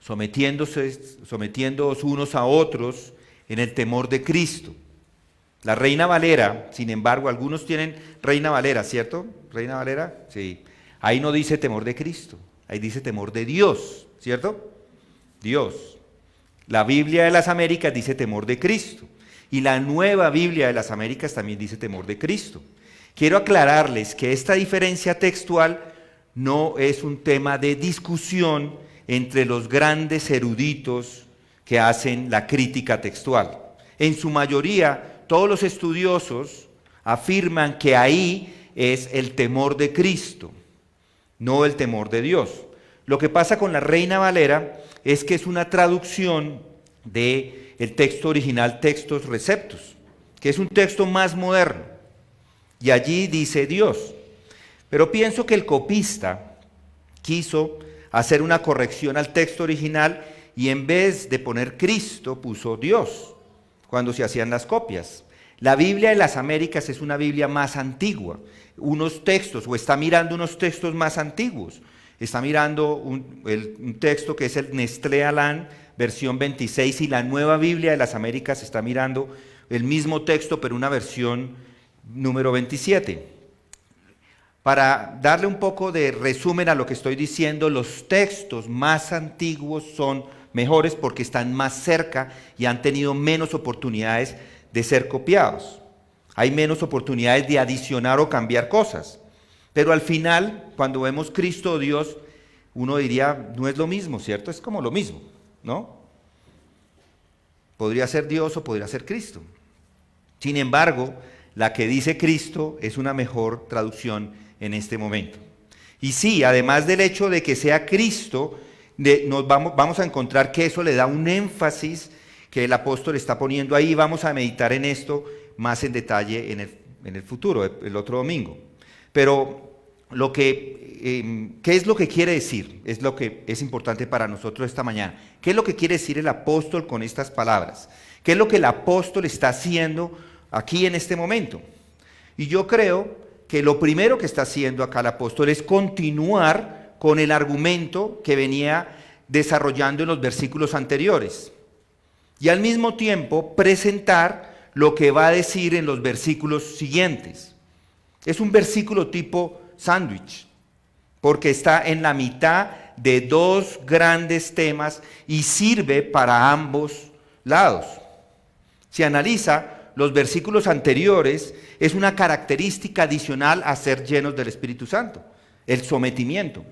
sometiéndoos unos a otros en el temor de Cristo. La Reina Valera, sin embargo, algunos tienen Reina Valera, ¿cierto? ¿Reina Valera? Sí. Ahí no dice temor de Cristo, ahí dice temor de Dios, ¿cierto? Dios. La Biblia de las Américas dice temor de Cristo. Y la Nueva Biblia de las Américas también dice temor de Cristo. Quiero aclararles que esta diferencia textual no es un tema de discusión entre los grandes eruditos que hacen la crítica textual. En su mayoría, todos los estudiosos afirman que ahí es el temor de Cristo, no el temor de Dios. Lo que pasa con la Reina Valera es que es una traducción del texto original Textus Receptus, que es un texto más moderno, y allí dice Dios. Pero pienso que el copista quiso hacer una corrección al texto original y en vez de poner Cristo puso Dios cuando se hacían las copias. La Biblia de las Américas es una Biblia más antigua, unos textos, o está mirando unos textos más antiguos. Está mirando un texto que es el Nestlé Aland, versión 26, y la Nueva Biblia de las Américas está mirando el mismo texto, pero una versión número 27. Para darle un poco de resumen a lo que estoy diciendo, los textos más antiguos son mejores porque están más cerca y han tenido menos oportunidades de ser copiados. Hay menos oportunidades de adicionar o cambiar cosas. Pero al final, cuando vemos Cristo o Dios, uno diría, no es lo mismo, ¿cierto? Es como lo mismo, ¿no? Podría ser Dios o podría ser Cristo. Sin embargo, la que dice Cristo es una mejor traducción en este momento. Y sí, además del hecho de que sea Cristo, vamos a encontrar que eso le da un énfasis que el apóstol está poniendo ahí. Vamos a meditar en esto más en detalle en el futuro, el otro domingo. Pero ¿qué es lo que quiere decir? Es lo que es importante para nosotros esta mañana. ¿Qué es lo que quiere decir el apóstol con estas palabras? ¿Qué es lo que el apóstol está haciendo aquí en este momento? Y yo creo que lo primero que está haciendo acá el apóstol es continuar con el argumento que venía desarrollando en los versículos anteriores. Y al mismo tiempo presentar lo que va a decir en los versículos siguientes. Es un versículo tipo sándwich, porque está en la mitad de dos grandes temas y sirve para ambos lados. Si analiza los versículos anteriores, es una característica adicional a ser llenos del Espíritu Santo, el sometimiento.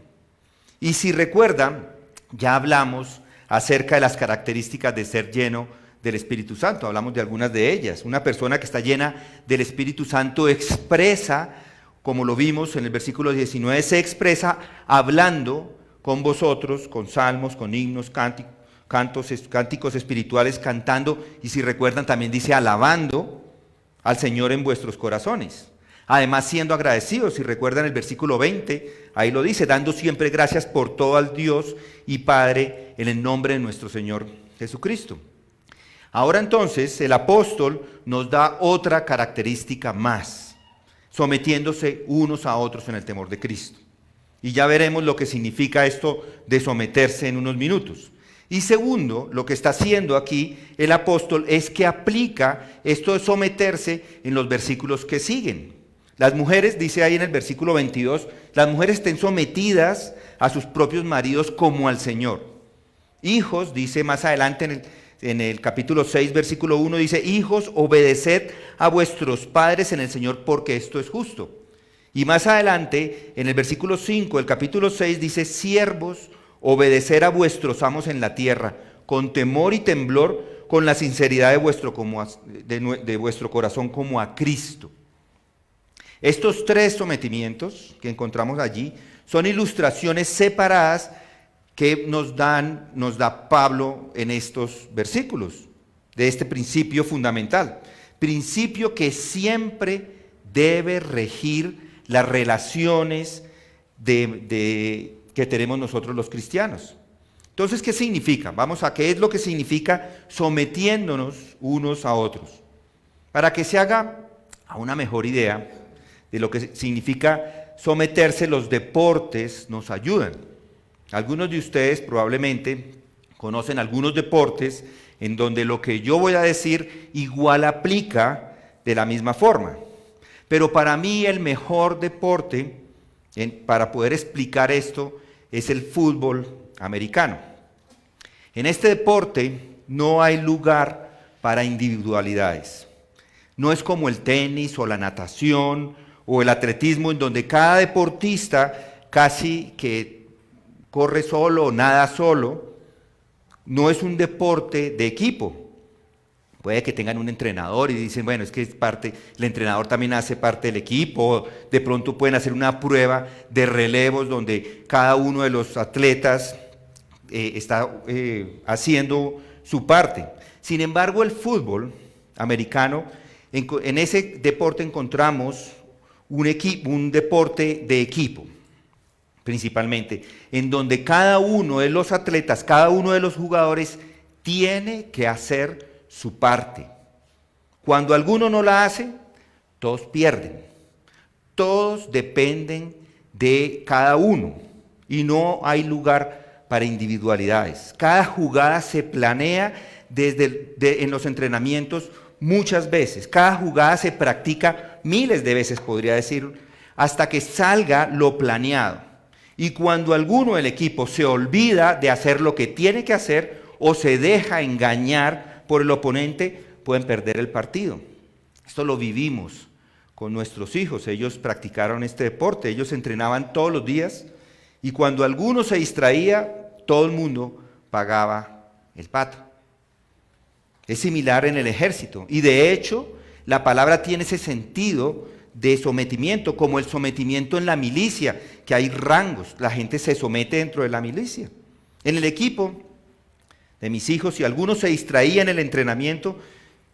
Y si recuerdan, ya hablamos acerca de las características de ser lleno del Espíritu Santo, hablamos de algunas de ellas. Una persona que está llena del Espíritu Santo expresa, como lo vimos en el versículo 19, se expresa hablando con vosotros, con salmos, con himnos, cánticos espirituales, cantando, y si recuerdan también dice alabando al Señor en vuestros corazones. Además siendo agradecidos, si recuerdan el versículo 20, ahí lo dice, dando siempre gracias por todo al Dios y Padre en el nombre de nuestro Señor Jesucristo. Ahora entonces el apóstol nos da otra característica más, sometiéndose unos a otros en el temor de Cristo. Y ya veremos lo que significa esto de someterse en unos minutos. Y segundo, lo que está haciendo aquí el apóstol es que aplica esto de someterse en los versículos que siguen. Las mujeres, dice ahí en el versículo 22, las mujeres estén sometidas a sus propios maridos como al Señor. Hijos, dice más adelante en el capítulo 6, versículo 1, dice, hijos, obedeced a vuestros padres en el Señor porque esto es justo. Y más adelante, en el versículo 5, el capítulo 6, dice, siervos, obedecer a vuestros amos en la tierra, con temor y temblor, con la sinceridad de vuestro corazón como a Cristo. Estos tres sometimientos que encontramos allí son ilustraciones separadas que nos da Pablo en estos versículos, de este principio fundamental. Principio que siempre debe regir las relaciones que tenemos nosotros los cristianos. Entonces, ¿qué significa? Vamos a qué es lo que significa sometiéndonos unos a otros. Para que se haga a una mejor idea de lo que significa someterse, los deportes nos ayudan. Algunos de ustedes probablemente conocen algunos deportes en donde lo que yo voy a decir igual aplica de la misma forma. Pero para mí el mejor deporte, para poder explicar esto, es el fútbol americano. En este deporte no hay lugar para individualidades. No es como el tenis o la natación o el atletismo, en donde cada deportista casi que corre solo o nada solo. No es un deporte de equipo. Puede que tengan un entrenador y dicen, bueno, es que es parte, el entrenador también hace parte del equipo. De pronto pueden hacer una prueba de relevos donde cada uno de los atletas está haciendo su parte. Sin embargo, el fútbol americano, en ese deporte encontramos un deporte de equipo, principalmente, en donde cada uno de los atletas, cada uno de los jugadores tiene que hacer su parte. Cuando alguno no la hace, todos pierden. Todos dependen de cada uno y no hay lugar para individualidades. Cada jugada se planea en los entrenamientos muchas veces. Cada jugada se practica miles de veces, podría decir, hasta que salga lo planeado. Y cuando alguno del equipo se olvida de hacer lo que tiene que hacer o se deja engañar por el oponente, pueden perder el partido. Esto lo vivimos con nuestros hijos. Ellos practicaron este deporte, ellos entrenaban todos los días y cuando alguno se distraía, todo el mundo pagaba el pato. Es similar en el ejército y de hecho la palabra tiene ese sentido de sometimiento, como el sometimiento en la milicia, que hay rangos, la gente se somete dentro de la milicia. En el equipo de mis hijos, si alguno se distraía en el entrenamiento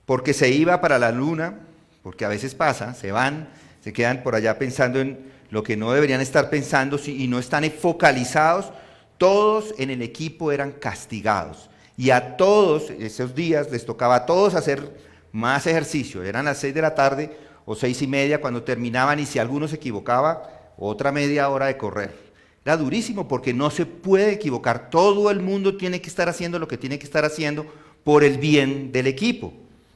porque se iba para la luna, porque a veces pasa, se van, se quedan por allá pensando en lo que no deberían estar pensando y no están focalizados, todos en el equipo eran castigados. Y a todos esos días les tocaba a todos hacer más ejercicio. Eran las 6 de la tarde o 6:30 cuando terminaban y si alguno se equivocaba, otra media hora de correr. Era durísimo porque no se puede equivocar. Todo el mundo tiene que estar haciendo lo que tiene que estar haciendo por el bien del equipo.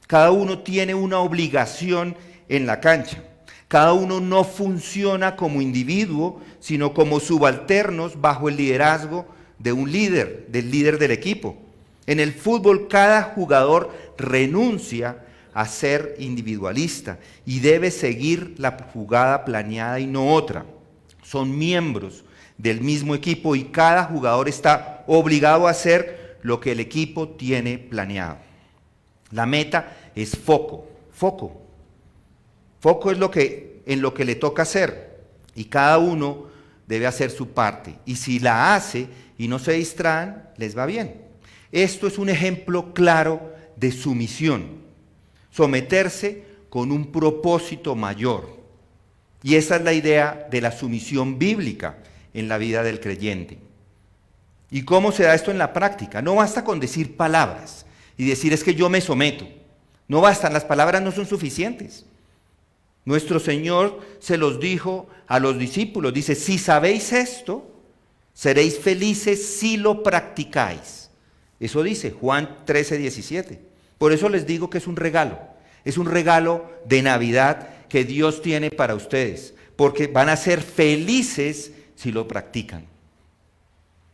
Cada uno tiene una obligación en la cancha. Cada uno no funciona como individuo, sino como subalternos bajo el liderazgo de un líder, del líder del equipo. En el fútbol cada jugador renuncia a ser individualista y debe seguir la jugada planeada y no otra. Son miembros del mismo equipo y cada jugador está obligado a hacer lo que el equipo tiene planeado. La meta es foco. Foco es en lo que le toca hacer y cada uno debe hacer su parte. Y si la hace y no se distraen, les va bien. Esto es un ejemplo claro de sumisión. Someterse con un propósito mayor. Y esa es la idea de la sumisión bíblica en la vida del creyente. ¿Y cómo se da esto en la práctica? No basta con decir palabras y decir es que yo me someto. No bastan, las palabras no son suficientes. Nuestro Señor se los dijo a los discípulos, dice, si sabéis esto, seréis felices si lo practicáis. Eso dice Juan 13:17. Por eso les digo que es un regalo de Navidad que Dios tiene para ustedes, porque van a ser felices si lo practican.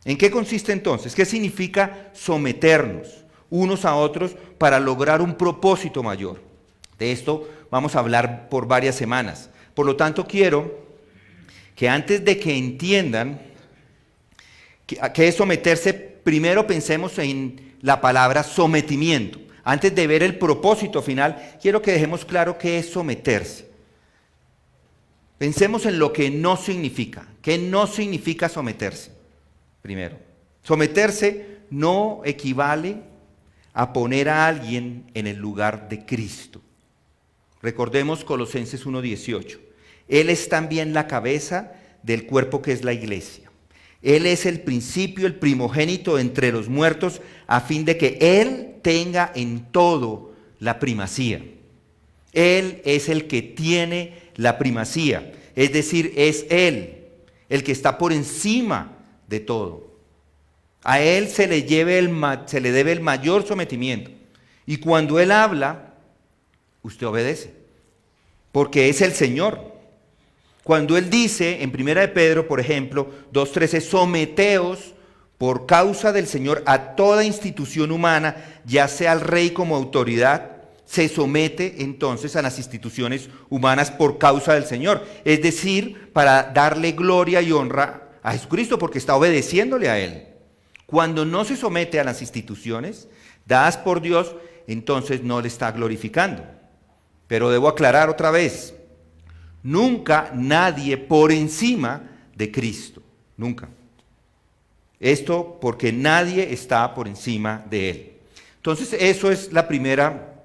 ¿En qué consiste entonces? ¿Qué significa someternos unos a otros para lograr un propósito mayor? De esto vamos a hablar por varias semanas. Por lo tanto, quiero que antes de que entiendan qué es someterse, primero pensemos en la palabra sometimiento. Antes de ver el propósito final, quiero que dejemos claro qué es someterse. Pensemos en lo que no significa. ¿Qué no significa someterse? Primero, someterse no equivale a poner a alguien en el lugar de Cristo. Recordemos Colosenses 1:18. Él es también la cabeza del cuerpo que es la iglesia. Él es el principio, el primogénito entre los muertos, a fin de que Él tenga en todo la primacía. Él es el que tiene la primacía, es decir, es Él el que está por encima de todo. A Él se le debe el mayor sometimiento. Y cuando Él habla, usted obedece, porque es el Señor. Cuando Él dice, en 1 de Pedro, por ejemplo, 2:13, someteos por causa del Señor a toda institución humana, ya sea al rey como autoridad, se somete entonces a las instituciones humanas por causa del Señor. Es decir, para darle gloria y honra a Jesucristo, porque está obedeciéndole a Él. Cuando no se somete a las instituciones dadas por Dios, entonces no le está glorificando. Pero debo aclarar otra vez, nunca nadie por encima de Cristo, nunca. Esto porque nadie está por encima de Él. Entonces eso es la primera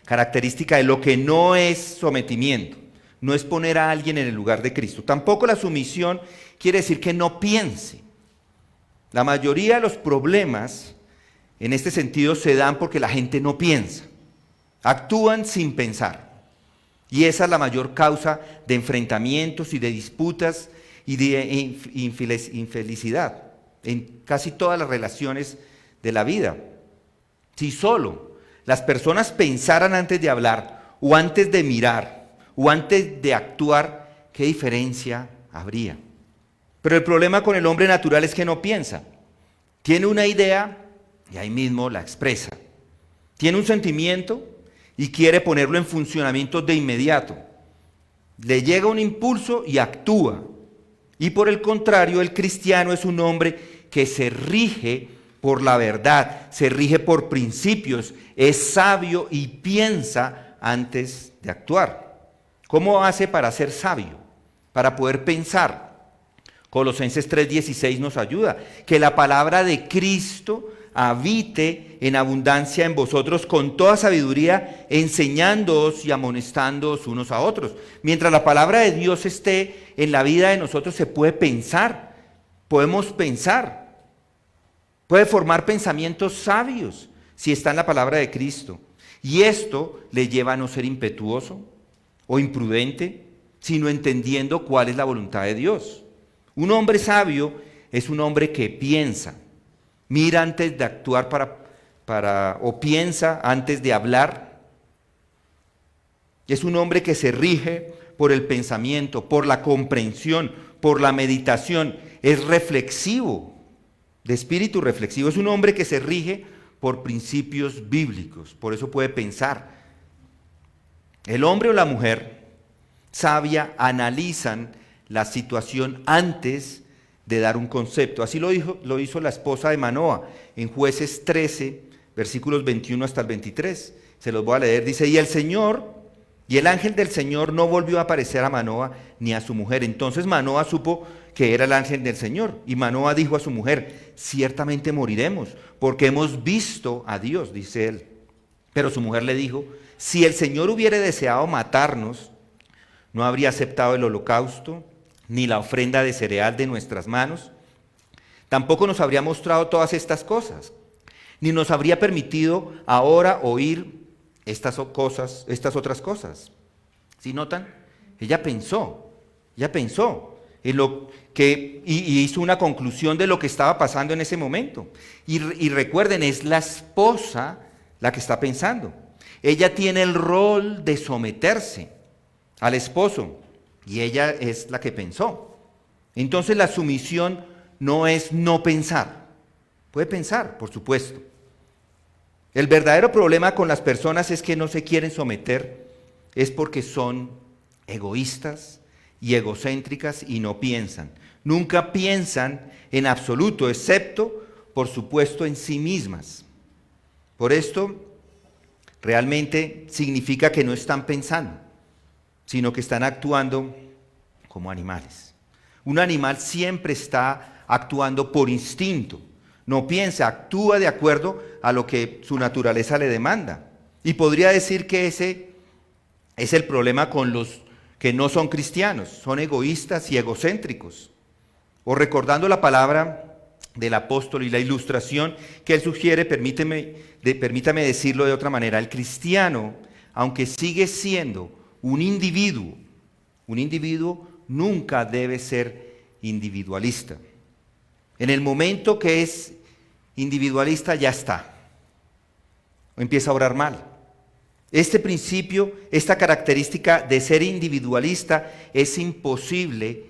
característica de lo que no es sometimiento. No es poner a alguien en el lugar de Cristo. Tampoco la sumisión quiere decir que no piense. La mayoría de los problemas en este sentido se dan porque la gente no piensa. Actúan sin pensar. Y esa es la mayor causa de enfrentamientos y de disputas y de infelicidad en casi todas las relaciones de la vida. Si solo las personas pensaran antes de hablar, o antes de mirar, o antes de actuar, ¿qué diferencia habría? Pero el problema con el hombre natural es que no piensa. Tiene una idea y ahí mismo la expresa. Tiene un sentimiento y quiere ponerlo en funcionamiento de inmediato. Le llega un impulso y actúa. Y por el contrario, el cristiano es un hombre que se rige por la verdad, se rige por principios, es sabio y piensa antes de actuar. ¿Cómo hace para ser sabio? Para poder pensar. Colosenses 3:16 nos ayuda. Que la palabra de Cristo habite en abundancia en vosotros con toda sabiduría, enseñándoos y amonestándoos unos a otros. Mientras la palabra de Dios esté en la vida de nosotros, se puede pensar. Podemos pensar. Puede formar pensamientos sabios si está en la palabra de Cristo. Y esto le lleva a no ser impetuoso o imprudente, sino entendiendo cuál es la voluntad de Dios. Un hombre sabio es un hombre que piensa, mira antes de actuar o piensa antes de hablar. Es un hombre que se rige por el pensamiento, por la comprensión, por la meditación. Es reflexivo. De espíritu reflexivo, es un hombre que se rige por principios bíblicos, por eso puede pensar. El hombre o la mujer sabia analizan la situación antes de dar un concepto. Así lo hizo la esposa de Manoa en Jueces 13, versículos 21 hasta el 23. Se los voy a leer. Dice, y el ángel del Señor no volvió a aparecer a Manoa ni a su mujer. Entonces Manoa supo que era el ángel del Señor. Y Manoa dijo a su mujer, ciertamente moriremos, porque hemos visto a Dios, dice él. Pero su mujer le dijo, si el Señor hubiera deseado matarnos, no habría aceptado el holocausto, ni la ofrenda de cereal de nuestras manos. Tampoco nos habría mostrado todas estas cosas, ni nos habría permitido ahora oír estas otras cosas. ¿Sí notan? Ella pensó en lo que, y hizo una conclusión de lo que estaba pasando en ese momento. Y recuerden, es la esposa la que está pensando. Ella tiene el rol de someterse al esposo y ella es la que pensó. Entonces la sumisión no es no pensar. Puede pensar, por supuesto. El verdadero problema con las personas es que no se quieren someter, es porque son egoístas y egocéntricas y no piensan. Nunca piensan en absoluto, excepto, por supuesto, en sí mismas. Por esto, realmente significa que no están pensando, sino que están actuando como animales. Un animal siempre está actuando por instinto. No piensa, actúa de acuerdo a lo que su naturaleza le demanda. Y podría decir que ese es el problema con los que no son cristianos, son egoístas y egocéntricos. O recordando la palabra del apóstol y la ilustración que él sugiere, permítame decirlo de otra manera, el cristiano, aunque sigue siendo un individuo nunca debe ser individualista. En el momento que individualista, ya está. Empieza a orar mal. Este principio, esta característica de ser individualista es imposible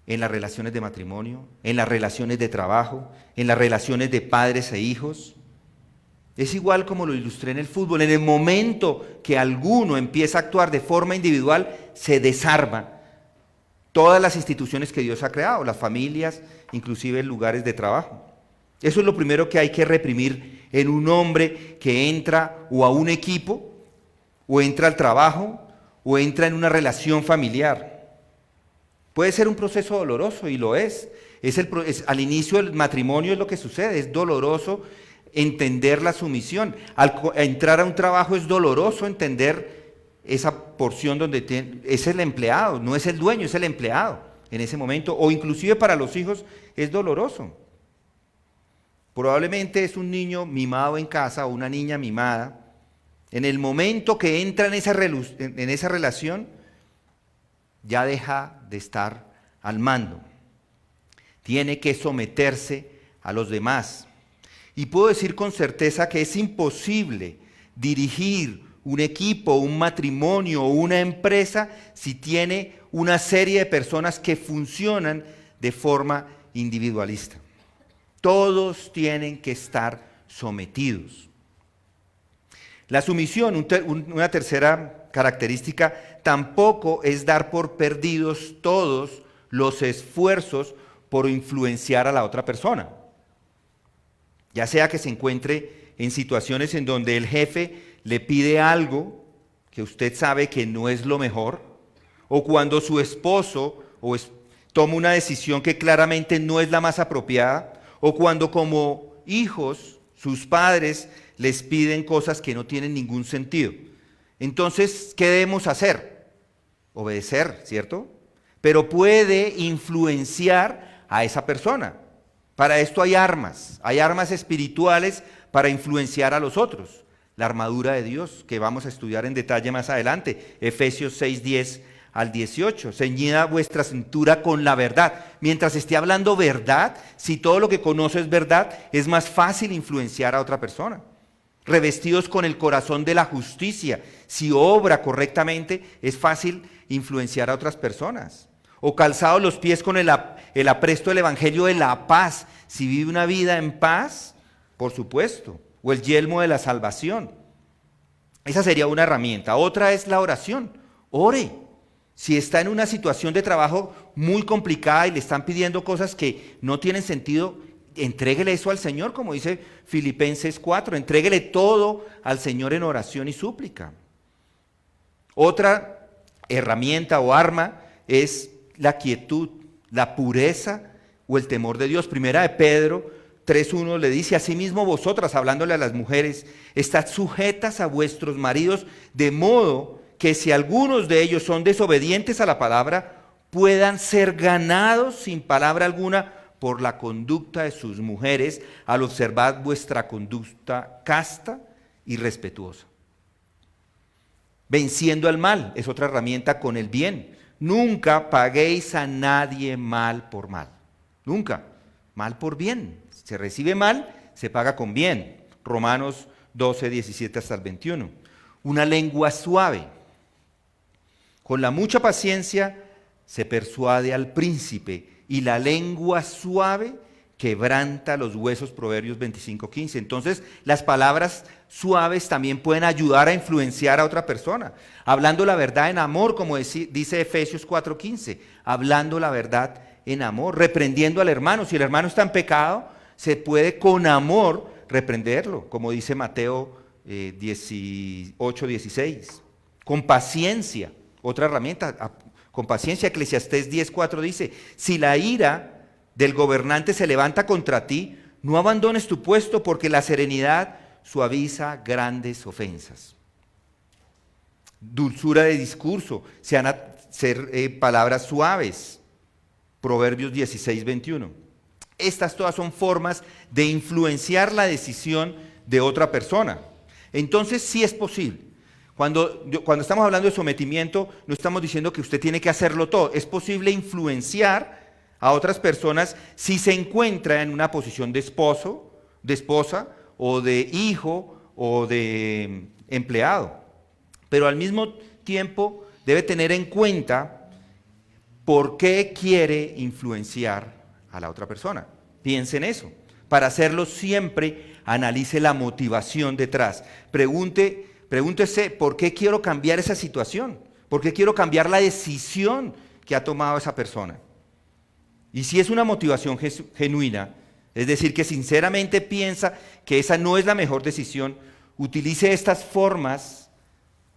en las relaciones de matrimonio, en las relaciones de trabajo, en las relaciones de padres e hijos. Es igual como lo ilustré en el fútbol. En el momento que alguno empieza a actuar de forma individual, se desarma todas las instituciones que Dios ha creado, las familias, inclusive lugares de trabajo. Eso es lo primero que hay que reprimir en un hombre que entra o a un equipo, o entra al trabajo, o entra en una relación familiar. Puede ser un proceso doloroso, y lo es. Al inicio del matrimonio es lo que sucede, es doloroso entender la sumisión. Al entrar a un trabajo es doloroso entender esa porción donde es el empleado, no es el dueño, es el empleado en ese momento, o inclusive para los hijos es doloroso. Probablemente es un niño mimado en casa o una niña mimada. En el momento que entra en esa relación, ya deja de estar al mando. Tiene que someterse a los demás. Y puedo decir con certeza que es imposible dirigir un equipo, un matrimonio o una empresa si tiene una serie de personas que funcionan de forma individualista. Todos tienen que estar sometidos. La sumisión, una tercera característica, tampoco es dar por perdidos todos los esfuerzos por influenciar a la otra persona. Ya sea que se encuentre en situaciones en donde el jefe le pide algo que usted sabe que no es lo mejor, o cuando su esposo toma una decisión que claramente no es la más apropiada, o cuando como hijos sus padres les piden cosas que no tienen ningún sentido. Entonces, ¿qué debemos hacer? Obedecer, ¿cierto? Pero puede influenciar a esa persona. Para esto hay armas espirituales para influenciar a los otros. La armadura de Dios, que vamos a estudiar en detalle más adelante, Efesios 6:10 al 18, ceñida vuestra cintura con la verdad. Mientras esté hablando verdad, si todo lo que conoce es verdad, es más fácil influenciar a otra persona. Revestidos con el corazón de la justicia, si obra correctamente, es fácil influenciar a otras personas. O calzados los pies con el apresto del evangelio de la paz, si vive una vida en paz, por supuesto. O el yelmo de la salvación. Esa sería una herramienta. Otra es la oración. Ore. Si está en una situación de trabajo muy complicada y le están pidiendo cosas que no tienen sentido, entréguele eso al Señor, como dice Filipenses 4. Entréguele todo al Señor en oración y súplica. Otra herramienta o arma es la quietud, la pureza o el temor de Dios. Primera de Pedro 3:1 le dice: asimismo vosotras, hablándole a las mujeres, estad sujetas a vuestros maridos, de modo que si algunos de ellos son desobedientes a la palabra, puedan ser ganados sin palabra alguna por la conducta de sus mujeres, al observar vuestra conducta casta y respetuosa. Venciendo al mal es otra herramienta con el bien. Nunca paguéis a nadie mal por mal. Nunca. Mal por bien. Se recibe mal, se paga con bien. Romanos 12:17 hasta el 21. Una lengua suave. Con la mucha paciencia se persuade al príncipe, y la lengua suave quebranta los huesos, Proverbios 25:15. Entonces, las palabras suaves también pueden ayudar a influenciar a otra persona. Hablando la verdad en amor, como dice Efesios 4:15. Hablando la verdad en amor, reprendiendo al hermano. Si el hermano está en pecado, se puede con amor reprenderlo, como dice Mateo 18:16. Con paciencia, otra herramienta. Con paciencia, Eclesiastés 10:4 dice: si la ira del gobernante se levanta contra ti, no abandones tu puesto, porque la serenidad suaviza grandes ofensas. Dulzura de discurso, sean palabras suaves. Proverbios 16:21. Estas todas son formas de influenciar la decisión de otra persona. Entonces sí es posible. Cuando estamos hablando de sometimiento, no estamos diciendo que usted tiene que hacerlo todo. Es posible influenciar a otras personas si se encuentra en una posición de esposo, de esposa, o de hijo, o de empleado. Pero al mismo tiempo debe tener en cuenta por qué quiere influenciar a la otra persona. Piense en eso. Para hacerlo siempre analice la motivación detrás. Pregúntese por qué quiero cambiar esa situación, por qué quiero cambiar la decisión que ha tomado esa persona. Y si es una motivación genuina, es decir, que sinceramente piensa que esa no es la mejor decisión, utilice estas formas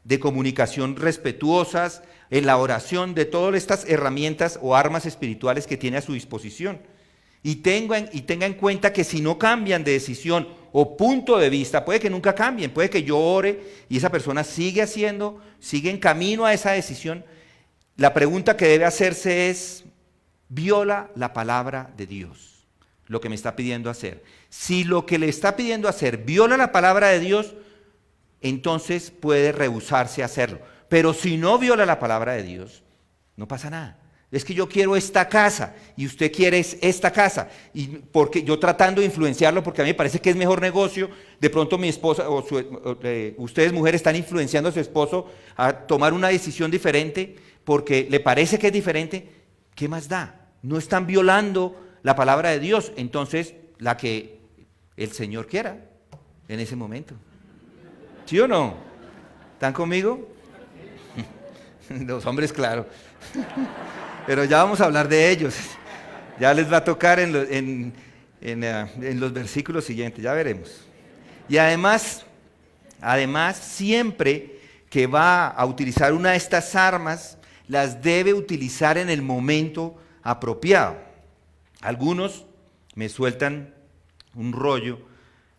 de comunicación respetuosas en la oración, de todas estas herramientas o armas espirituales que tiene a su disposición. Y tenga en cuenta que si no cambian de decisión o punto de vista, puede que nunca cambien, puede que yo ore y esa persona sigue en camino a esa decisión. La pregunta que debe hacerse es, ¿viola la palabra de Dios lo que me está pidiendo hacer? Si lo que le está pidiendo hacer viola la palabra de Dios, entonces puede rehusarse a hacerlo. Pero si no viola la palabra de Dios, no pasa nada. Es que yo quiero esta casa y usted quiere esta casa. Y porque yo tratando de influenciarlo porque a mí me parece que es mejor negocio, de pronto mi esposa ustedes mujeres están influenciando a su esposo a tomar una decisión diferente porque le parece que es diferente. ¿Qué más da? No están violando la palabra de Dios. Entonces, la que el Señor quiera en ese momento. ¿Sí o no? ¿Están conmigo? Los hombres, claro. Pero ya vamos a hablar de ellos. Ya les va a tocar en los versículos siguientes, ya veremos. Y además, siempre que va a utilizar una de estas armas, las debe utilizar en el momento apropiado. Algunos me sueltan un rollo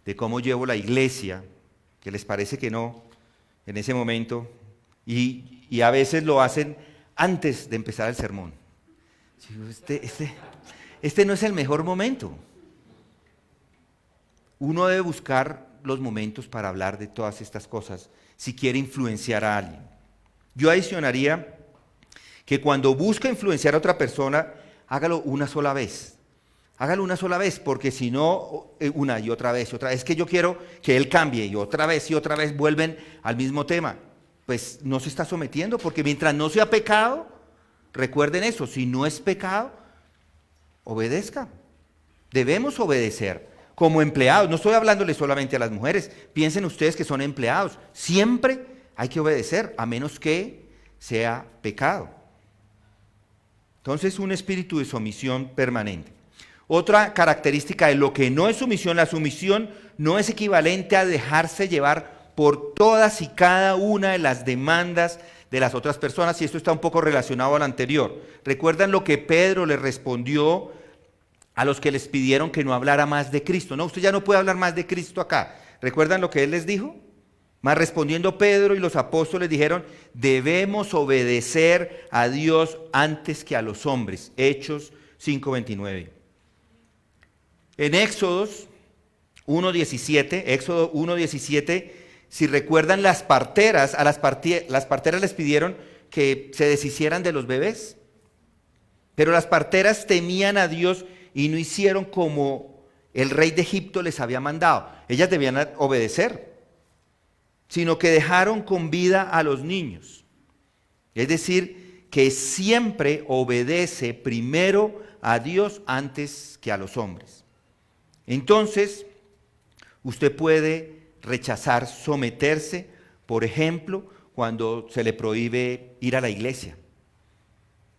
de cómo llevo la iglesia, que les parece que no, en ese momento, y a veces lo hacen antes de empezar el sermón. Este no es el mejor momento. Uno debe buscar los momentos para hablar de todas estas cosas si quiere influenciar a alguien. Yo adicionaría que cuando busca influenciar a otra persona, hágalo una sola vez. Hágalo una sola vez, porque si no, una y otra vez, es que yo quiero que él cambie, y otra vez vuelven al mismo tema. Pues no se está sometiendo, porque mientras no sea pecado, recuerden eso, si no es pecado, obedezca. Debemos obedecer como empleados. No estoy hablándole solamente a las mujeres, piensen ustedes que son empleados. Siempre hay que obedecer, a menos que sea pecado. Entonces, un espíritu de sumisión permanente. Otra característica de lo que no es sumisión, la sumisión no es equivalente a dejarse llevar por todas y cada una de las demandas de las otras personas, y esto está un poco relacionado al anterior. ¿Recuerdan lo que Pedro le respondió a los que les pidieron que no hablara más de Cristo? No, usted ya no puede hablar más de Cristo acá. ¿Recuerdan lo que él les dijo? Mas respondiendo Pedro y los apóstoles dijeron, debemos obedecer a Dios antes que a los hombres. Hechos 5:29. En Éxodo 1:17, si recuerdan las parteras les pidieron que se deshicieran de los bebés. Pero las parteras temían a Dios y no hicieron como el rey de Egipto les había mandado. Ellas debían obedecer, sino que dejaron con vida a los niños. Es decir, que siempre obedece primero a Dios antes que a los hombres. Entonces, usted puede rechazar someterse, por ejemplo, cuando se le prohíbe ir a la iglesia.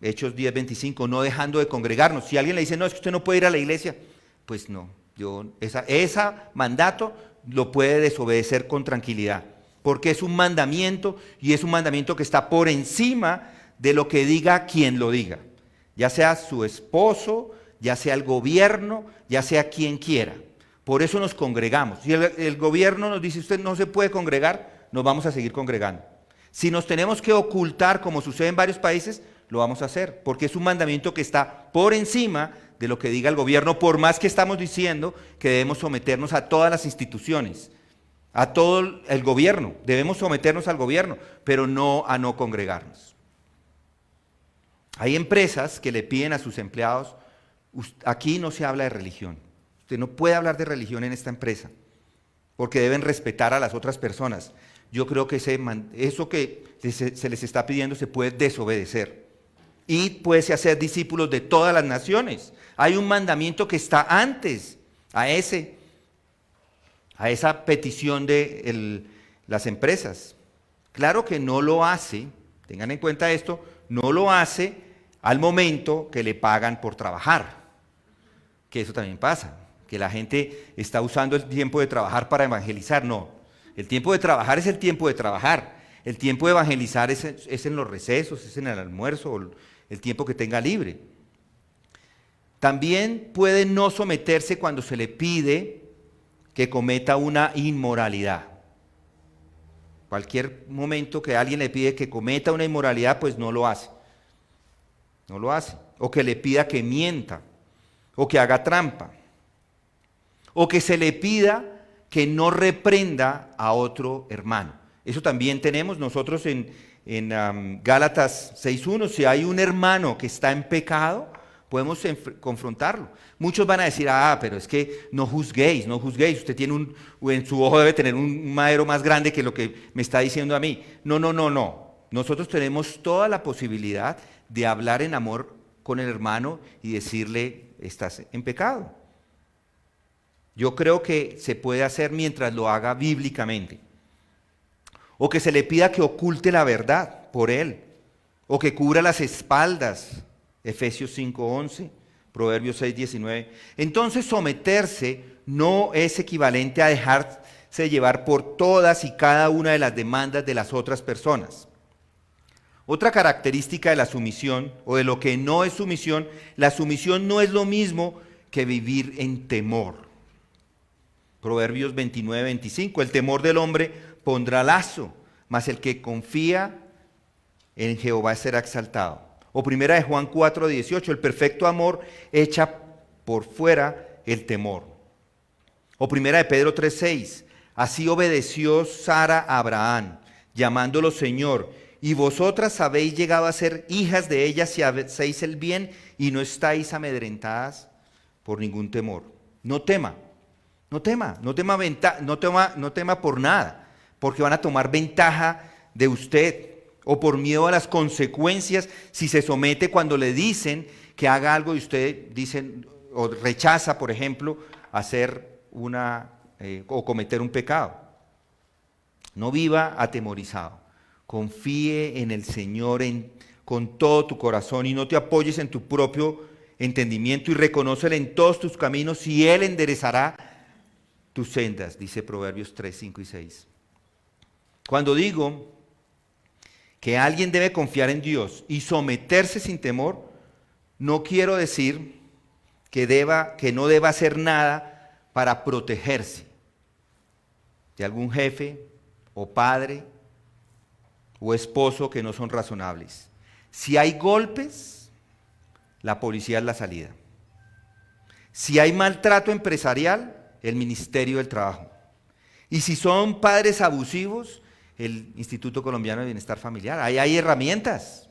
Hechos 10:25, no dejando de congregarnos. Si alguien le dice, no, es que usted no puede ir a la iglesia, pues no, ese mandato lo puede desobedecer con tranquilidad, porque es un mandamiento y es un mandamiento que está por encima de lo que diga quien lo diga, ya sea su esposo, ya sea el gobierno, ya sea quien quiera. Por eso nos congregamos. Si el gobierno nos dice, usted no se puede congregar, nos vamos a seguir congregando. Si nos tenemos que ocultar, como sucede en varios países, lo vamos a hacer, porque es un mandamiento que está por encima de lo que diga el gobierno, por más que estamos diciendo que debemos someternos a todas las instituciones, a todo el gobierno, debemos someternos al gobierno, pero no a no congregarnos. Hay empresas que le piden a sus empleados Aquí no se habla de religión. Usted no puede hablar de religión en esta empresa, porque deben respetar a las otras personas. Yo creo que eso que se les está pidiendo se puede desobedecer. Y puede hacer discípulos de todas las naciones. Hay un mandamiento que está antes a esa petición de las empresas. Claro que no lo hace, tengan en cuenta esto, no lo hace al momento que le pagan por trabajar. Que eso también pasa, que la gente está usando el tiempo de trabajar para evangelizar. No, el tiempo de trabajar es el tiempo de trabajar. El tiempo de evangelizar es en los recesos, es en el almuerzo, o el tiempo que tenga libre. También puede no someterse cuando se le pide que cometa una inmoralidad. Cualquier momento que alguien le pide que cometa una inmoralidad, pues no lo hace. No lo hace. O que le pida que mienta, o que haga trampa, o que se le pida que no reprenda a otro hermano. Eso también tenemos nosotros en Gálatas 6:1. Si hay un hermano que está en pecado, podemos confrontarlo. Muchos van a decir, pero es que no juzguéis. Usted tiene en su ojo debe tener un madero más grande que lo que me está diciendo a mí. No. Nosotros tenemos toda la posibilidad de hablar en amor con el hermano y decirle, estás en pecado. Yo creo que se puede hacer mientras lo haga bíblicamente. O que se le pida que oculte la verdad por él. O que cubra las espaldas. Efesios 5:11, Proverbios 6:19. Entonces someterse no es equivalente a dejarse llevar por todas y cada una de las demandas de las otras personas. Otra característica de la sumisión, o de lo que no es sumisión, la sumisión no es lo mismo que vivir en temor. Proverbios 29:25, el temor del hombre pondrá lazo, mas el que confía en Jehová será exaltado. O primera de Juan 4:18, el perfecto amor echa por fuera el temor. O primera de Pedro 3:6, así obedeció Sara a Abraham, llamándolo Señor, y vosotras habéis llegado a ser hijas de ella si hacéis el bien y no estáis amedrentadas por ningún temor. No tema por nada, porque van a tomar ventaja de usted, o por miedo a las consecuencias si se somete cuando le dicen que haga algo y usted dice o rechaza, por ejemplo, hacer o cometer un pecado. No viva atemorizado. Confíe en el Señor con todo tu corazón y no te apoyes en tu propio entendimiento y reconócele en todos tus caminos y Él enderezará tus sendas, dice Proverbios 3, 5 y 6. Cuando digo que alguien debe confiar en Dios y someterse sin temor, no quiero decir que no deba hacer nada para protegerse de algún jefe o padre o esposo que no son razonables. Si hay golpes, la policía es la salida. Si hay maltrato empresarial, el Ministerio del Trabajo. Y si son padres abusivos, el Instituto Colombiano de Bienestar Familiar. Ahí hay herramientas.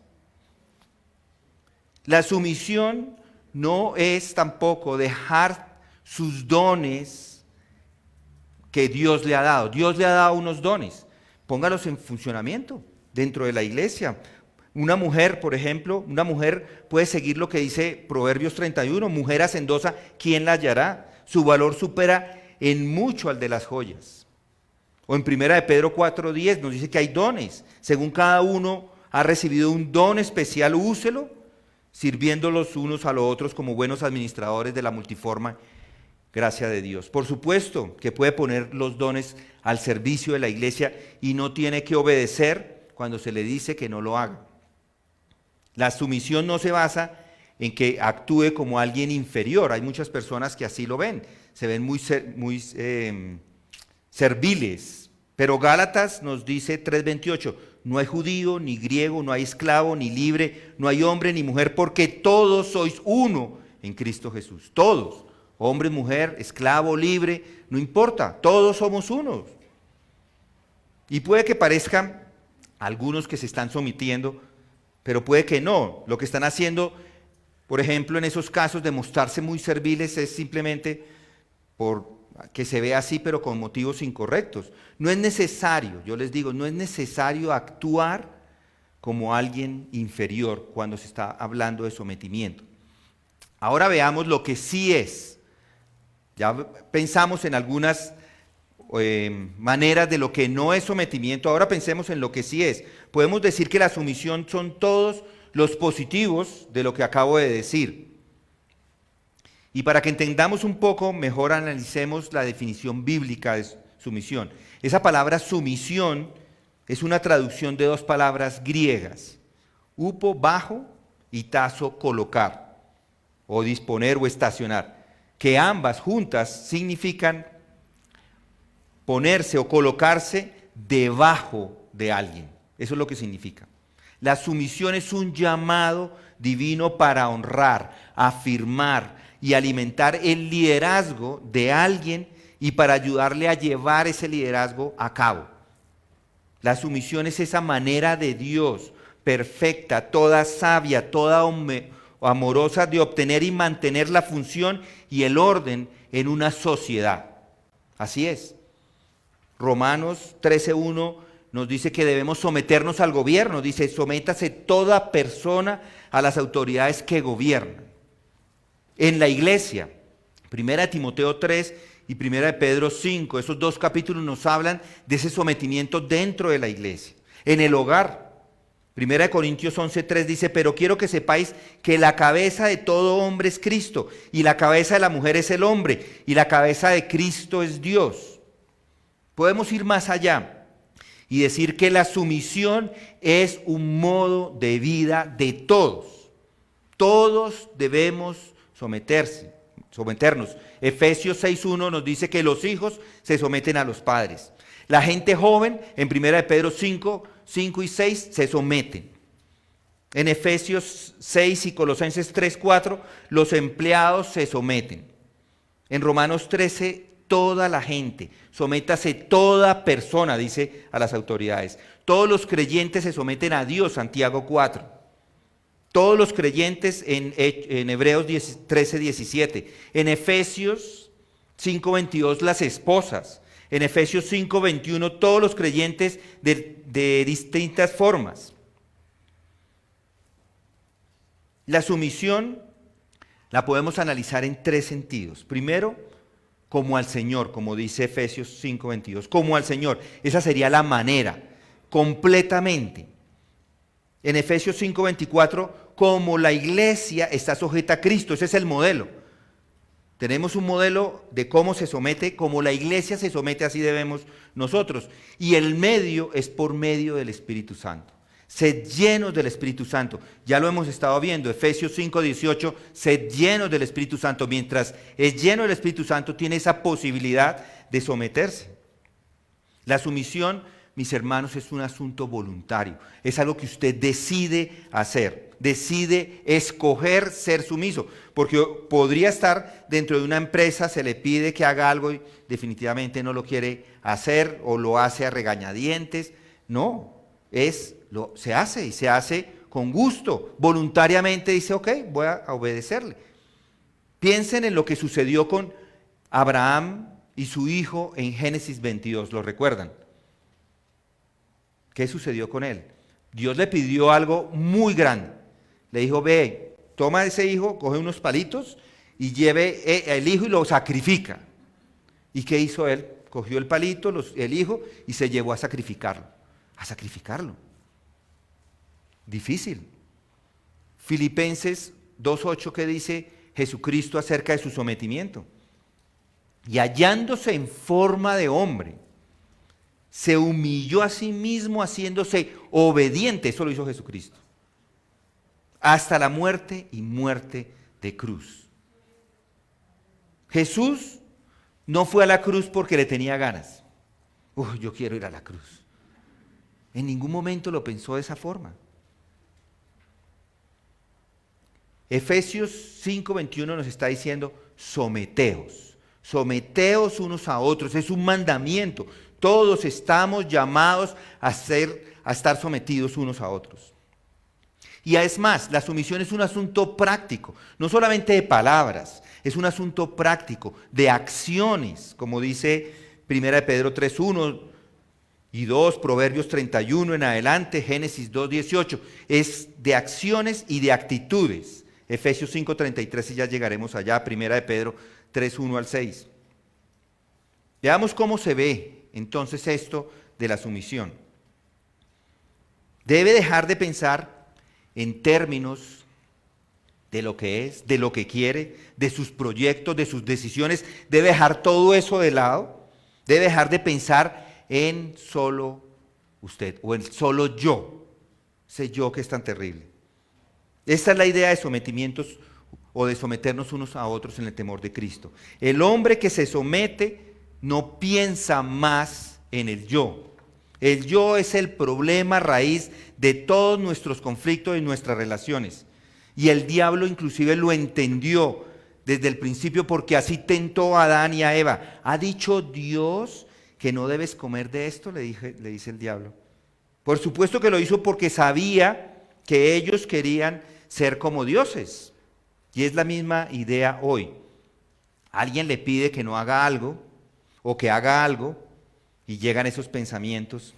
La sumisión no es tampoco dejar sus dones que Dios le ha dado. Dios le ha dado unos dones. Póngalos en funcionamiento dentro de la iglesia. Una mujer, por ejemplo, puede seguir lo que dice Proverbios 31. Mujer hacendosa, ¿quién la hallará? Su valor supera en mucho al de las joyas. O en primera de Pedro 4:10 nos dice que hay dones. Según cada uno ha recibido un don especial, úselo, sirviendo los unos a los otros como buenos administradores de la multiforme gracia de Dios. Por supuesto que puede poner los dones al servicio de la iglesia y no tiene que obedecer cuando se le dice que no lo haga. La sumisión no se basa en que actúe como alguien inferior. Hay muchas personas que así lo ven, se ven muy serviles. Pero Gálatas nos dice 3:28, no hay judío, ni griego, no hay esclavo, ni libre, no hay hombre, ni mujer, porque todos sois uno en Cristo Jesús. Todos, hombre, mujer, esclavo, libre, no importa, todos somos unos. Y puede que parezcan algunos que se están sometiendo, pero puede que no. Lo que están haciendo Por ejemplo, en esos casos de mostrarse muy serviles es simplemente por que se vea así, pero con motivos incorrectos. No es necesario, yo les digo, no es necesario actuar como alguien inferior cuando se está hablando de sometimiento. Ahora veamos lo que sí es. Ya pensamos en algunas maneras de lo que no es sometimiento, ahora pensemos en lo que sí es. Podemos decir que la sumisión son todos los positivos de lo que acabo de decir. Y para que entendamos un poco mejor, analicemos la definición bíblica de sumisión. Esa palabra sumisión es una traducción de dos palabras griegas, upo, bajo, y tazo, colocar, o disponer o estacionar, que ambas juntas significan ponerse o colocarse debajo de alguien. Eso es lo que significa. La sumisión es un llamado divino para honrar, afirmar y alimentar el liderazgo de alguien y para ayudarle a llevar ese liderazgo a cabo. La sumisión es esa manera de Dios, perfecta, toda sabia, toda amorosa, de obtener y mantener la función y el orden en una sociedad. Así es. Romanos 13:1 nos dice que debemos someternos al gobierno. Dice, sométase toda persona a las autoridades que gobiernan. En la iglesia, 1 Timoteo 3 y 1 Pedro 5, esos dos capítulos nos hablan de ese sometimiento dentro de la iglesia. En el hogar, 1 Corintios 11:3 dice, pero quiero que sepáis que la cabeza de todo hombre es Cristo, y la cabeza de la mujer es el hombre, y la cabeza de Cristo es Dios. Podemos ir más allá y decir que la sumisión es un modo de vida de todos. Todos debemos someternos. Efesios 6:1 nos dice que los hijos se someten a los padres. La gente joven, en 1 Pedro 5 y 6, se someten. En Efesios 6 y Colosenses 3:4, los empleados se someten. En Romanos 13, toda la gente, sométase toda persona, dice a las autoridades. Todos los creyentes se someten a Dios, Santiago 4. Todos los creyentes en Hebreos 13:17. En Efesios 5:22, las esposas. En Efesios 5:21, todos los creyentes de distintas formas. La sumisión la podemos analizar en tres sentidos. Primero, como al Señor, como dice Efesios 5:22, como al Señor. Esa sería la manera, completamente. En Efesios 5:24, como la iglesia está sujeta a Cristo, ese es el modelo. Tenemos un modelo de cómo se somete, como la iglesia se somete, así debemos nosotros. Y el medio es por medio del Espíritu Santo. Sed llenos del Espíritu Santo. Ya lo hemos estado viendo, Efesios 5:18, sed llenos del Espíritu Santo. Mientras es lleno del Espíritu Santo, tiene esa posibilidad de someterse. La sumisión, mis hermanos, es un asunto voluntario. Es algo que usted decide hacer, decide escoger ser sumiso. Porque podría estar dentro de una empresa, se le pide que haga algo y definitivamente no lo quiere hacer o lo hace a regañadientes. No, se hace y se hace con gusto. Voluntariamente dice, ok, voy a obedecerle. Piensen en lo que sucedió con Abraham y su hijo en Génesis 22, ¿lo recuerdan? ¿Qué sucedió con él? Dios le pidió algo muy grande. Le dijo, ve, toma a ese hijo, coge unos palitos y lleve el hijo y lo sacrifica. ¿Y qué hizo él? Cogió el palito, el hijo, y se llevó a sacrificarlo. A sacrificarlo. Difícil. Filipenses 2:8, que dice Jesucristo acerca de su sometimiento. Y hallándose en forma de hombre, se humilló a sí mismo haciéndose obediente, eso lo hizo Jesucristo, hasta la muerte y muerte de cruz. Jesús no fue a la cruz porque le tenía ganas. Yo quiero ir a la cruz. En ningún momento lo pensó de esa forma. Efesios 5:21 nos está diciendo, someteos unos a otros, es un mandamiento. Todos estamos llamados a estar sometidos unos a otros. Y es más, la sumisión es un asunto práctico, no solamente de palabras, es un asunto práctico, de acciones, como dice 1 de Pedro 3:1 y 2, Proverbios 31 en adelante, Génesis 2:18, es de acciones y de actitudes. Efesios 5:33 y ya llegaremos allá, 1 de Pedro 3:1 al 6. Veamos cómo se ve entonces esto de la sumisión. Debe dejar de pensar en términos de lo que es, de lo que quiere, de sus proyectos, de sus decisiones. Debe dejar todo eso de lado. Debe dejar de pensar en solo usted o en solo yo. Ese yo que es tan terrible. Esta es la idea de sometimientos o de someternos unos a otros en el temor de Cristo. El hombre que se somete no piensa más en el yo. El yo es el problema raíz de todos nuestros conflictos y nuestras relaciones. Y el diablo inclusive lo entendió desde el principio porque así tentó a Adán y a Eva. ¿Ha dicho Dios que no debes comer de esto? Le dice el diablo. Por supuesto que lo hizo porque sabía que ellos querían ser como dioses. Y es la misma idea hoy. Alguien le pide que no haga algo o que haga algo y llegan esos pensamientos.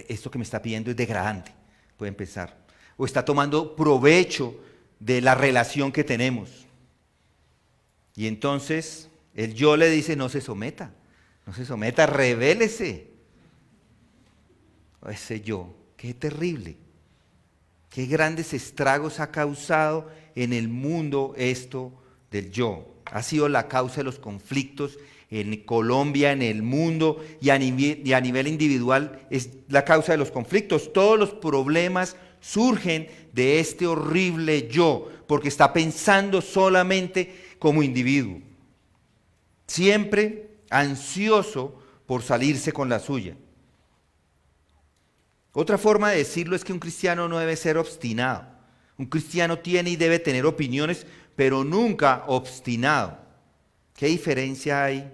Esto que me está pidiendo es degradante, pueden pensar. O está tomando provecho de la relación que tenemos. Y entonces el yo le dice, no se someta, rebélese. Ese yo, qué terrible. Qué grandes estragos ha causado en el mundo esto del yo. Ha sido la causa de los conflictos en Colombia, en el mundo y a nivel individual es la causa de los conflictos. Todos los problemas surgen de este horrible yo, porque está pensando solamente como individuo. Siempre ansioso por salirse con la suya. Otra forma de decirlo es que un cristiano no debe ser obstinado. Un cristiano tiene y debe tener opiniones, pero nunca obstinado. ¿Qué diferencia hay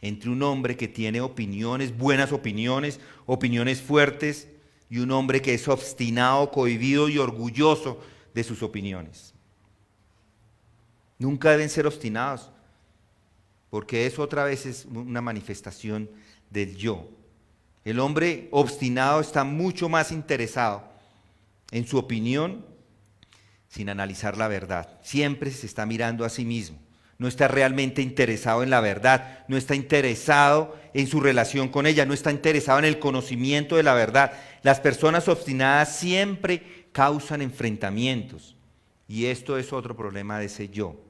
entre un hombre que tiene opiniones, buenas opiniones, opiniones fuertes, y un hombre que es obstinado, cohibido y orgulloso de sus opiniones? Nunca deben ser obstinados, porque eso otra vez es una manifestación del yo. El hombre obstinado está mucho más interesado en su opinión sin analizar la verdad. Siempre se está mirando a sí mismo. No está realmente interesado en la verdad, no está interesado en su relación con ella, no está interesado en el conocimiento de la verdad. Las personas obstinadas siempre causan enfrentamientos y esto es otro problema de ese yo.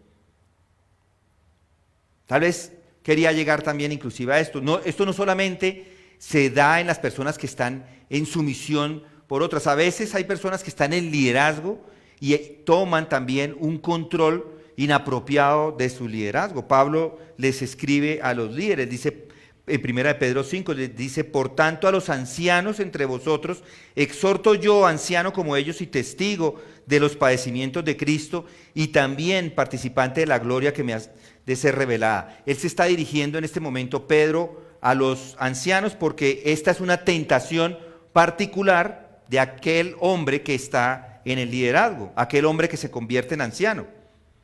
Tal vez quería llegar también inclusive a esto. Esto no solamente se da en las personas que están en sumisión por otras. A veces hay personas que están en liderazgo y toman también un control inapropiado de su liderazgo. Pablo les escribe a los líderes, dice en 1 de Pedro 5, les dice, por tanto a los ancianos entre vosotros, exhorto yo, anciano como ellos y testigo de los padecimientos de Cristo y también participante de la gloria que me ha de ser revelada. Él se está dirigiendo en este momento, Pedro, a los ancianos porque esta es una tentación particular de aquel hombre que está en el liderazgo, aquel hombre que se convierte en anciano.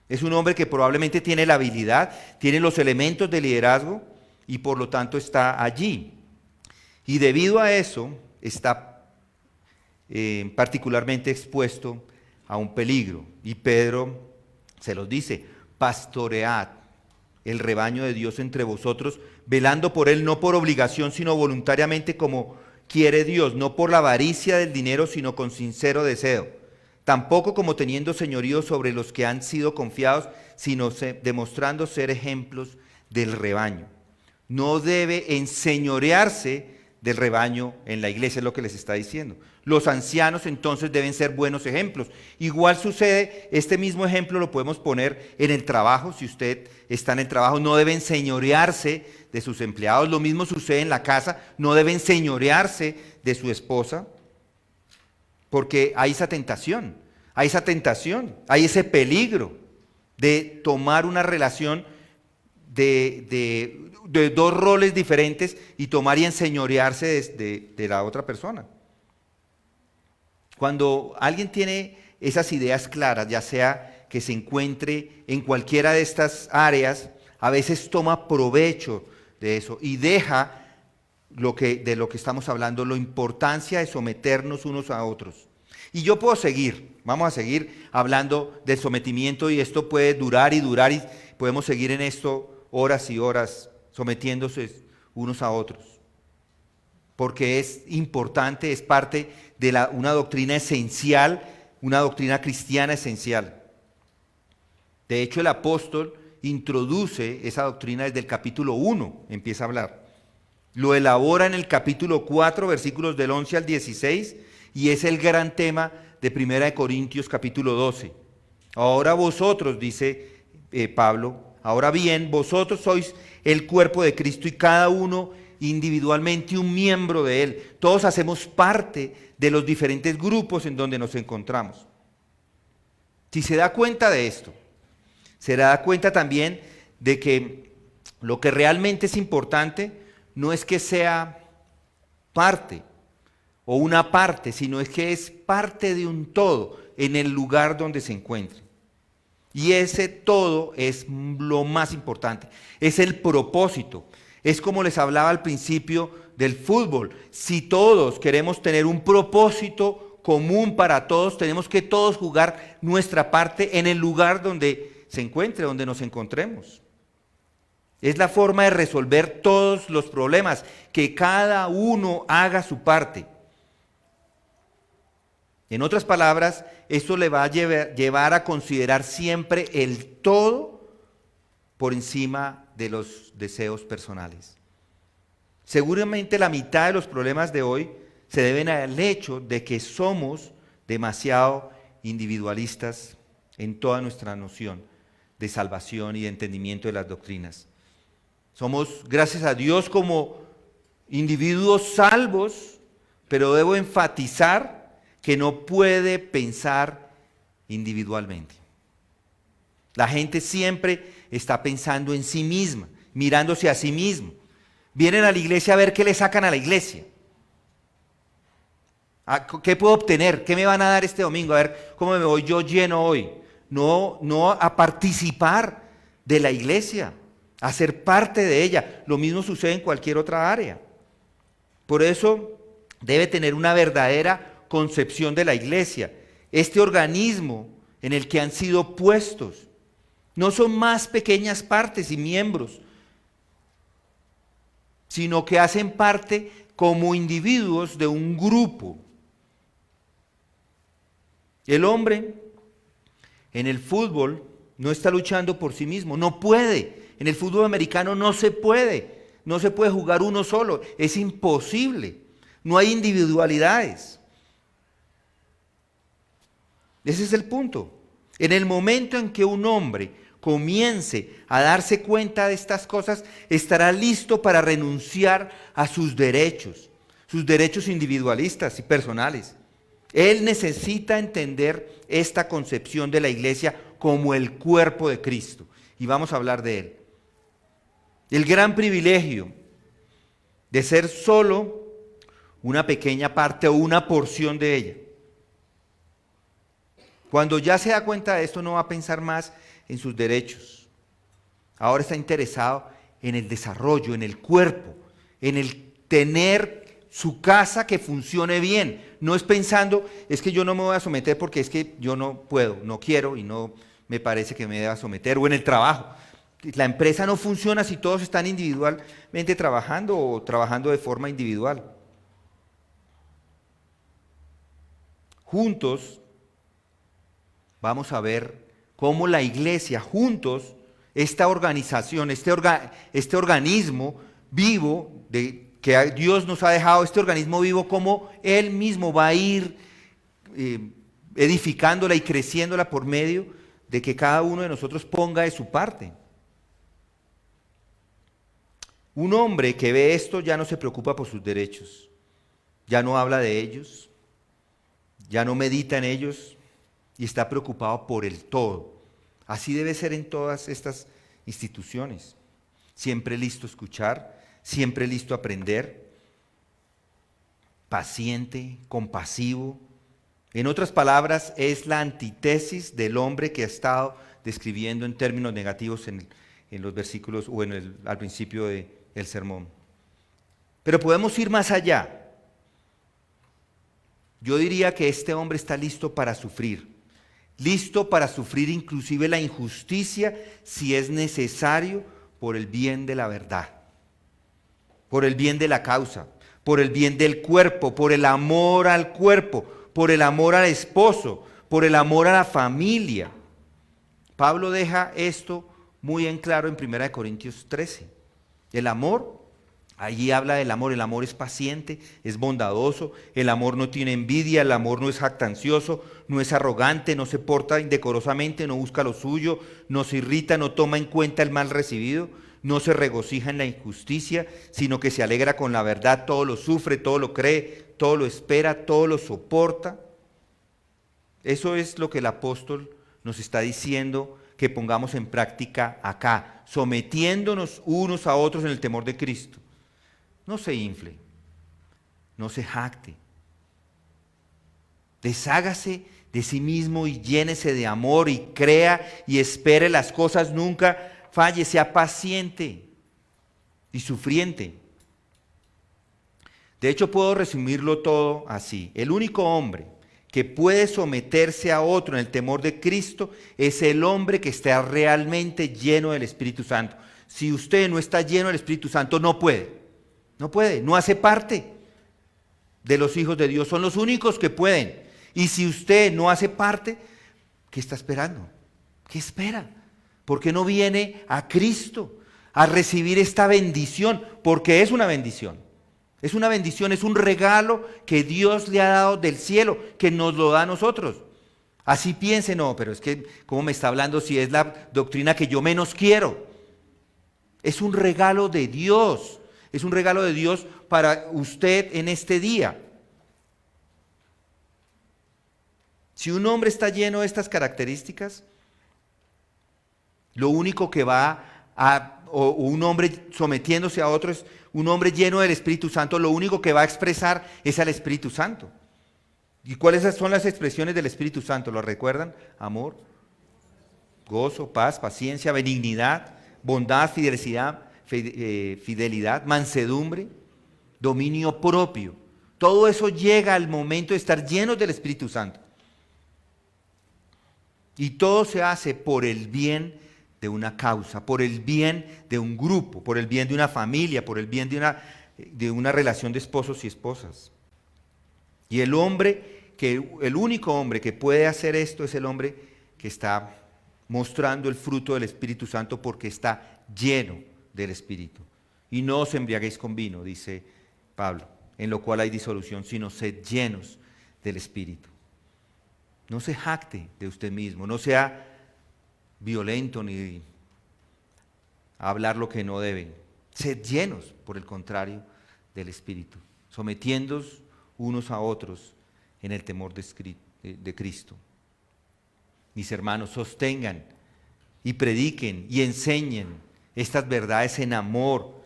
Es un hombre que probablemente tiene la habilidad, tiene los elementos de liderazgo y por lo tanto está allí. Y debido a eso está particularmente expuesto a un peligro. Y Pedro se los dice, pastoread el rebaño de Dios entre vosotros, velando por él no por obligación, sino voluntariamente como quiere Dios, no por la avaricia del dinero, sino con sincero deseo. Tampoco como teniendo señorío sobre los que han sido confiados, sino demostrando ser ejemplos del rebaño. No debe enseñorearse del rebaño en la iglesia, es lo que les está diciendo. Los ancianos entonces deben ser buenos ejemplos. Igual sucede, este mismo ejemplo lo podemos poner en el trabajo. Si usted está en el trabajo, no debe enseñorearse de sus empleados. Lo mismo sucede en la casa, no debe enseñorearse de su esposa. Porque hay esa tentación, hay ese peligro de tomar una relación de dos roles diferentes y tomar y enseñorearse de la otra persona. Cuando alguien tiene esas ideas claras, ya sea que se encuentre en cualquiera de estas áreas, a veces toma provecho de eso y deja de lo que estamos hablando, la importancia de someternos unos a otros. Y yo puedo seguir, vamos a seguir hablando del sometimiento y esto puede durar y podemos seguir en esto horas y horas sometiéndose unos a otros. Porque es importante, es parte de una doctrina esencial, una doctrina cristiana esencial. De hecho, el apóstol introduce esa doctrina desde el capítulo 1, empieza a hablar. Lo elabora en el capítulo 4, versículos del 11 al 16, y es el gran tema de 1 Corintios capítulo 12. Ahora vosotros, dice Pablo, ahora bien, vosotros sois el cuerpo de Cristo y cada uno individualmente un miembro de él. Todos hacemos parte de los diferentes grupos en donde nos encontramos. Si se da cuenta de esto, se da cuenta también de que lo que realmente es importante no es que sea parte o una parte, sino es que es parte de un todo en el lugar donde se encuentre. Y ese todo es lo más importante, es el propósito. Es como les hablaba al principio del fútbol. Si todos queremos tener un propósito común para todos, tenemos que todos jugar nuestra parte en el lugar donde se encuentre, donde nos encontremos. Es la forma de resolver todos los problemas, que cada uno haga su parte. En otras palabras, esto le va a llevar a considerar siempre el todo por encima de los deseos personales. Seguramente la mitad de los problemas de hoy se deben al hecho de que somos demasiado individualistas en toda nuestra noción de salvación y de entendimiento de las doctrinas. Somos, gracias a Dios, como individuos salvos, pero debo enfatizar que no puede pensar individualmente. La gente siempre está pensando en sí misma, mirándose a sí mismo. Vienen a la iglesia a ver qué le sacan a la iglesia. ¿Qué puedo obtener? ¿Qué me van a dar este domingo? A ver cómo me voy yo lleno hoy. No a participar de la iglesia, a ser parte de ella. Lo mismo sucede en cualquier otra área. Por eso debe tener una verdadera concepción de la iglesia. Este organismo en el que han sido puestos no son más pequeñas partes y miembros, sino que hacen parte como individuos de un grupo. El hombre en el fútbol no está luchando por sí mismo, no puede. En el fútbol americano no se puede jugar uno solo, es imposible. No hay individualidades. Ese es el punto. En el momento en que un hombre comience a darse cuenta de estas cosas, estará listo para renunciar a sus derechos individualistas y personales. Él necesita entender esta concepción de la iglesia como el cuerpo de Cristo. Y vamos a hablar de él. El gran privilegio de ser solo una pequeña parte o una porción de ella. Cuando ya se da cuenta de esto, no va a pensar más en sus derechos. Ahora está interesado en el desarrollo, en el cuerpo, en el tener su casa que funcione bien. No es pensando, es que yo no me voy a someter porque es que yo no puedo, no quiero y no me parece que me deba someter. O en el trabajo. La empresa no funciona si todos están individualmente trabajando o trabajando de forma individual. Juntos vamos a ver cómo la iglesia, juntos, esta organización, este organismo vivo que Dios nos ha dejado, este organismo vivo, cómo Él mismo va a ir edificándola y creciéndola por medio de que cada uno de nosotros ponga de su parte. Un hombre que ve esto ya no se preocupa por sus derechos, ya no habla de ellos, ya no medita en ellos y está preocupado por el todo. Así debe ser en todas estas instituciones. Siempre listo a escuchar, siempre listo a aprender, paciente, compasivo, En otras palabras, es la antítesis del hombre que ha estado describiendo en términos negativos en los versículos o al principio del sermón. Pero podemos ir más allá. Yo diría que este hombre está listo para sufrir inclusive la injusticia si es necesario por el bien de la verdad, por el bien de la causa, por el bien del cuerpo, por el amor al cuerpo, por el amor al esposo, por el amor a la familia. Pablo deja esto muy en claro en 1 Corintios 13. El amor, allí habla del amor, el amor es paciente, es bondadoso, el amor no tiene envidia, el amor no es jactancioso, no es arrogante, no se porta indecorosamente, no busca lo suyo, no se irrita, no toma en cuenta el mal recibido, no se regocija en la injusticia, sino que se alegra con la verdad, todo lo sufre, todo lo cree, todo lo espera, todo lo soporta. Eso es lo que el apóstol nos está diciendo que pongamos en práctica acá, sometiéndonos unos a otros en el temor de Cristo. No se infle, no se jacte. Deshágase de sí mismo y llénese de amor y crea y espere las cosas, nunca falle, sea paciente y sufriente. De hecho, puedo resumirlo todo así. El único hombre que puede someterse a otro en el temor de Cristo es el hombre que está realmente lleno del Espíritu Santo. Si usted no está lleno del Espíritu Santo, no puede, no hace parte de los hijos de Dios, son los únicos que pueden. Y si usted no hace parte, ¿qué está esperando? ¿Qué espera? ¿Por qué no viene a Cristo a recibir esta bendición? Porque es una bendición. Es una bendición, es un regalo que Dios le ha dado del cielo, que nos lo da a nosotros. Así piense, no, pero es que, ¿cómo me está hablando si es la doctrina que yo menos quiero? Es un regalo de Dios, es un regalo de Dios para usted en este día. Si un hombre está lleno de estas características, lo único que o un hombre sometiéndose a otro es un hombre lleno del Espíritu Santo, lo único que va a expresar es al Espíritu Santo. ¿Y cuáles son las expresiones del Espíritu Santo? ¿Lo recuerdan? Amor, gozo, paz, paciencia, benignidad, bondad, fidelidad, mansedumbre, dominio propio. Todo eso llega al momento de estar llenos del Espíritu Santo. Y todo se hace por el bien de una causa, por el bien de un grupo, por el bien de una familia, por el bien de una relación de esposos y esposas. Y el único hombre que puede hacer esto es el hombre que está mostrando el fruto del Espíritu Santo porque está lleno del Espíritu. Y no os embriaguéis con vino, dice Pablo, en lo cual hay disolución, sino sed llenos del Espíritu. No se jacte de usted mismo, no sea violento ni hablar lo que no debe. Sed llenos, por el contrario, del Espíritu, sometiéndoos unos a otros en el temor de Cristo. Mis hermanos, sostengan y prediquen y enseñen estas verdades en amor,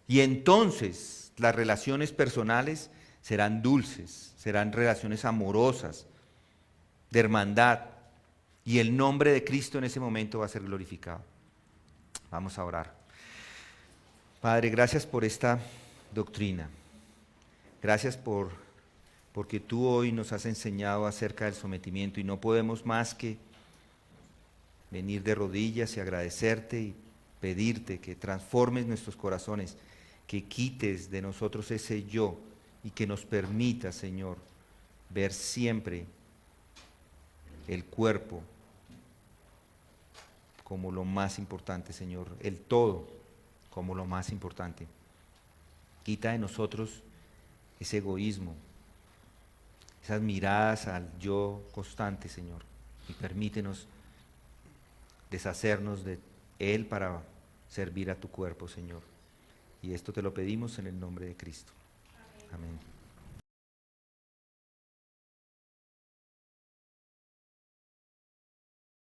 y entonces las relaciones personales serán dulces, serán relaciones amorosas, de hermandad, y el nombre de Cristo en ese momento va a ser glorificado. Vamos a orar. Padre, gracias por esta doctrina. Gracias porque tú hoy nos has enseñado acerca del sometimiento y no podemos más que venir de rodillas y agradecerte y pedirte que transformes nuestros corazones, que quites de nosotros ese yo y que nos permita, Señor, ver siempre el cuerpo como lo más importante, Señor, el todo como lo más importante. Quita de nosotros ese egoísmo, esas miradas al yo constante, Señor, y permítenos deshacernos de él para servir a tu cuerpo, Señor. Y esto te lo pedimos en el nombre de Cristo. Amén.